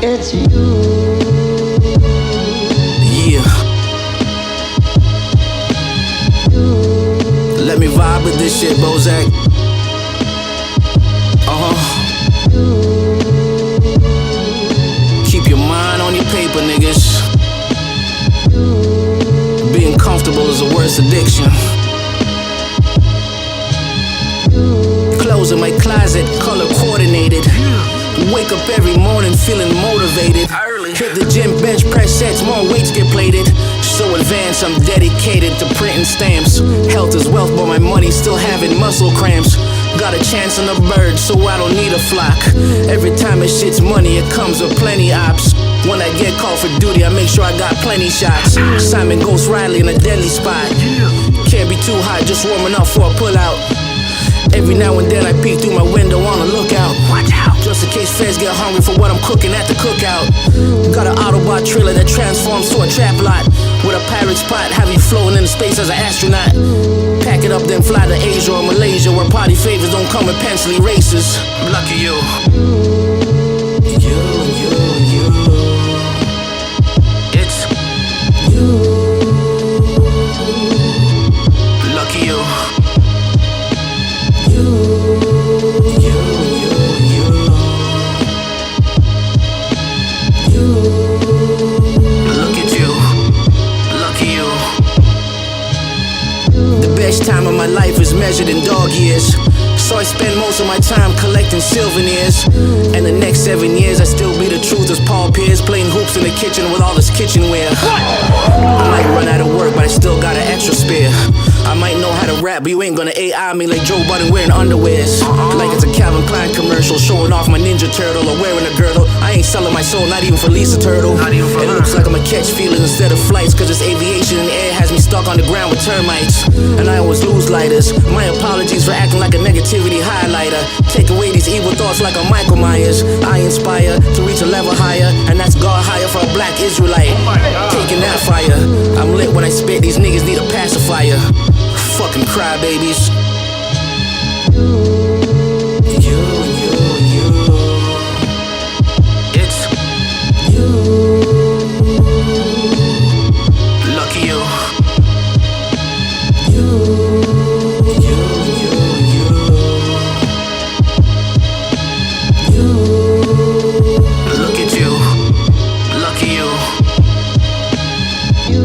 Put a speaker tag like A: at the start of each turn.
A: It's you.
B: Yeah. Let me vibe with this shit, Bozack. Keep your mind on your paper, niggas. Being comfortable is the worst addiction. Clothes in my closet, color coordinated. Wake up every morning feeling motivated. Hit the gym, bench press sets, more weights get plated. So advanced, I'm dedicated to printing stamps. Health is wealth, but my money's still having muscle cramps. Got a chance on a bird, so I don't need a flock. Every time it shits money, it comes with plenty ops. When I get called for duty, I make sure I got plenty shots. Simon Ghost Riley in a deadly spot. Can't be too hot, just warming up for a pull-out. Every now and then I peek through my window on the lookout. Watch out, just in case feds get hungry for what I'm cooking at the cookout. Got an Autobot trailer that transforms to a trap lot. With a pirate spot, have you floating into space as an astronaut. Pack it up, then fly to Asia or Malaysia, where party favors don't come with pencil erasers. Lucky you. It's you. Lucky you. Look at you. Lucky you. The best time of my life is measured in dog years. So I spend most of my time collecting souvenirs. And the next 7 years I still be the truth as Paul Pierce, playing hoops in the kitchen with all this kitchenware. I might run out of work, but I still got an extra spare. I might know how to rap, but you ain't gonna AI me like Joe Budden wearing underwears. Like it's a Calvin Klein commercial showing off my Ninja Turtle or wearing a girdle. I ain't selling my soul, not even for Lisa Turtle. It looks like I'ma catch feelings instead of flights, cause this aviation in the air has me stuck on the ground with termites. And I always lose lighters. My apologies for acting like a negativity highlighter. Take away these evil thoughts like I'm Michael Myers. I inspire to reach a level higher, and that's God higher for a black Israelite. Taking that fire. I'm lit when I spit, these niggas need a pacifier. Fucking crybabies. It's you. Lucky you. Look at you. Lucky you.
A: You.